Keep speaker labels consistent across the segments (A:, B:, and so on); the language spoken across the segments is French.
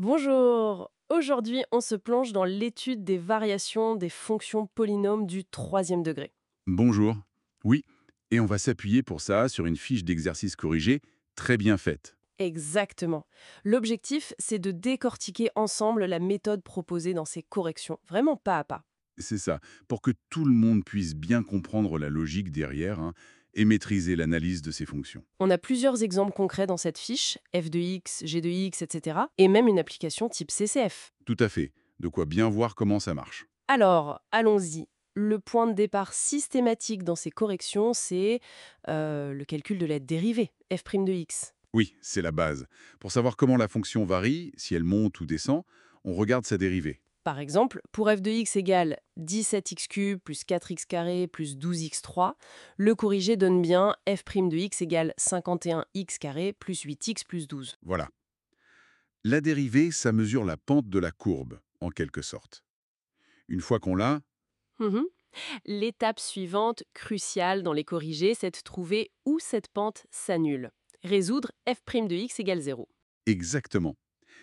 A: Bonjour! Aujourd'hui, on se plonge dans l'étude des variations des fonctions polynômes du troisième degré.
B: Bonjour. Oui, et on va s'appuyer pour ça sur une fiche d'exercice corrigé très bien faite.
A: Exactement. L'objectif, c'est de décortiquer ensemble la méthode proposée dans ces corrections, vraiment pas à pas.
B: C'est ça, pour que tout le monde puisse bien comprendre la logique derrière et maîtriser l'analyse de ces fonctions.
A: On a plusieurs exemples concrets dans cette fiche, f de x, g de x, etc. Et même une application type CCF.
B: Tout à fait, de quoi bien voir comment ça marche.
A: Alors, allons-y. Le point de départ systématique dans ces corrections, c'est le calcul de la dérivée, f' de x.
B: Oui, c'est la base. Pour savoir comment la fonction varie, si elle monte ou descend, on regarde sa dérivée.
A: Par exemple, pour f de x égale 17x³ plus 4x² plus 12x3, le corrigé donne bien f' de x égale 51x² plus 8x plus 12.
B: Voilà. La dérivée, ça mesure la pente de la courbe, en quelque sorte. Une fois qu'on l'a,
A: Mhm. L'étape suivante, cruciale dans les corrigés, c'est de trouver où cette pente s'annule. Résoudre f' de x égale 0.
B: exactement.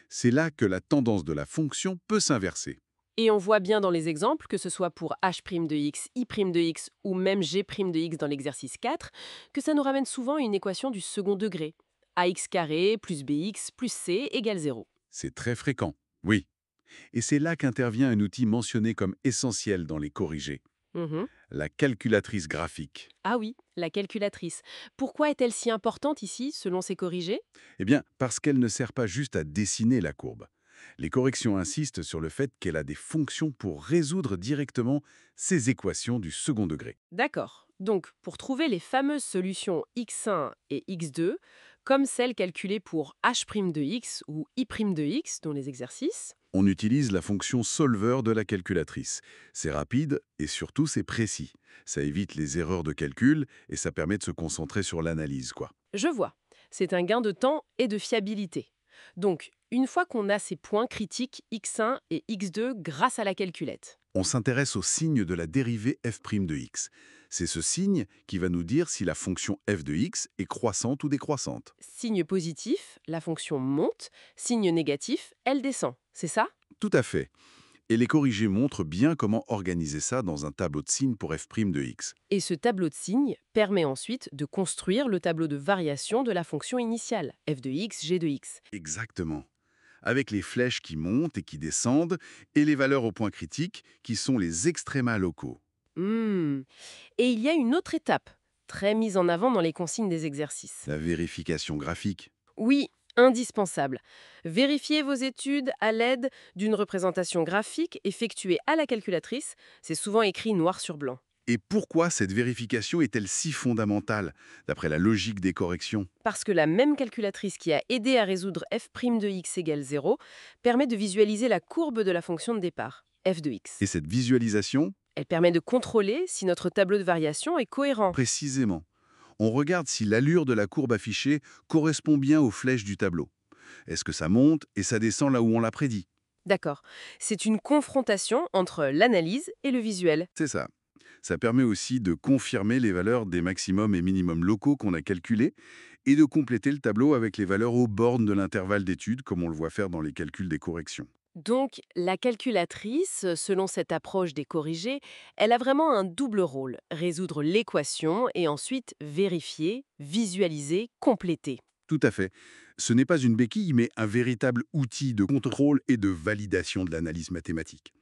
B: C'est là que la tendance de la fonction peut s'inverser.
A: Et on voit bien dans les exemples, que ce soit pour h' de x, i' de x ou même g' de x dans l'exercice 4, que ça nous ramène souvent à une équation du second degré. ax² plus bx plus c égale 0.
B: C'est très fréquent, oui. Et c'est là qu'intervient un outil mentionné comme essentiel dans les corrigés,
A: Mhm.
B: la calculatrice graphique.
A: Ah oui, la calculatrice. Pourquoi est-elle si importante ici, selon ces corrigés?
B: Eh bien, parce qu'elle ne sert pas juste à dessiner la courbe. Les corrections insistent sur le fait qu'elle a des fonctions pour résoudre directement ces équations du second degré.
A: D'accord. Donc, pour trouver les fameuses solutions x1 et x2, comme celles calculées pour h' de x ou i' de x dans les exercices,
B: On utilise la fonction solver de la calculatrice. C'est rapide et surtout c'est précis. Ça évite les erreurs de calcul et ça permet de se concentrer sur l'analyse, quoi.
A: je vois. C'est un gain de temps et de fiabilité. Donc, une fois qu'on a ces points critiques x1 et x2 grâce à la calculette.
B: On s'intéresse au signe de la dérivée f' de x. C'est ce signe qui va nous dire si la fonction f de x est croissante ou décroissante.
A: Signe positif, la fonction monte. Signe négatif, elle descend. C'est ça?
B: Tout à fait. Et les corrigés montrent bien comment organiser ça dans un tableau de signes pour f' de x.
A: Et ce tableau de signes permet ensuite de construire le tableau de variation de la fonction initiale, f de x, g de x.
B: Exactement. Avec les flèches qui montent et qui descendent, et les valeurs au point critique, qui sont les extrémas locaux.
A: Hmm. Et il y a une autre étape, très mise en avant dans les consignes des exercices.
B: La vérification graphique.
A: Oui, indispensable. Vérifiez vos études à l'aide d'une représentation graphique effectuée à la calculatrice. C'est souvent écrit noir sur blanc.
B: Et pourquoi cette vérification est-elle si fondamentale, d'après la logique des corrections?
A: Parce que la même calculatrice qui a aidé à résoudre f' de x égale 0 permet de visualiser la courbe de la fonction de départ, f de
B: Et
A: x.
B: cette visualisation,
A: Elle permet de contrôler si notre tableau de variation est cohérent.
B: précisément, on regarde si l'allure de la courbe affichée correspond bien aux flèches du tableau. Est-ce que ça monte et ça descend là où on l'a prédit?
A: D'accord. C'est une confrontation entre l'analyse et le visuel.
B: C'est ça. Ça permet aussi de confirmer les valeurs des maximums et minimums locaux qu'on a calculés et de compléter le tableau avec les valeurs aux bornes de l'intervalle d'étude, comme on le voit faire dans les calculs des corrections.
A: Donc, la calculatrice, selon cette approche des corrigés, elle a vraiment un double rôle, résoudre l'équation et ensuite vérifier, visualiser, compléter.
B: Tout à fait. Ce n'est pas une béquille, mais un véritable outil de contrôle et de validation de l'analyse mathématique.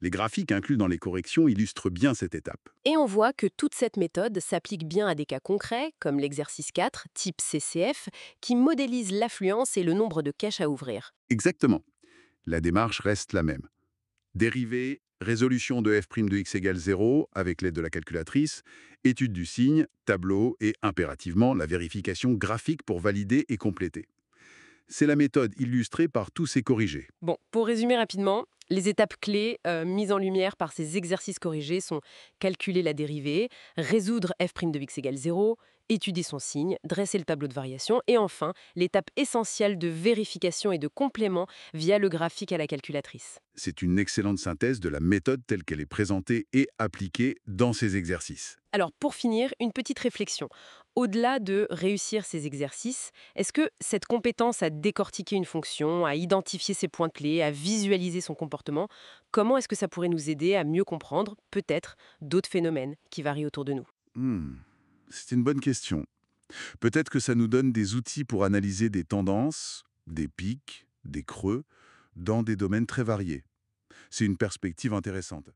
B: Les graphiques inclus dans les corrections illustrent bien cette étape.
A: Et on voit que toute cette méthode s'applique bien à des cas concrets, comme l'exercice 4, type CCF, qui modélise l'affluence et le nombre de caches à ouvrir.
B: Exactement. La démarche reste la même. Dérivée, résolution de f' de x égale 0 avec l'aide de la calculatrice, étude du signe, tableau et impérativement la vérification graphique pour valider et compléter. C'est la méthode illustrée par tous ces corrigés.
A: Bon, pour résumer rapidement, les étapes clés mises en lumière par ces exercices corrigés sont calculer la dérivée, résoudre f' de x égale 0, étudier son signe, dresser le tableau de variation et enfin, l'étape essentielle de vérification et de complément via le graphique à la calculatrice.
B: C'est une excellente synthèse de la méthode telle qu'elle est présentée et appliquée dans ces exercices.
A: Alors pour finir, une petite réflexion. Au-delà de réussir ces exercices, est-ce que cette compétence à décortiquer une fonction, à identifier ses points clés, à visualiser son comportement, comment est-ce que ça pourrait nous aider à mieux comprendre peut-être d'autres phénomènes qui varient autour de nous?
B: Hmm, c'est une bonne question. Peut-être que ça nous donne des outils pour analyser des tendances, des pics, des creux, dans des domaines très variés. C'est une perspective intéressante.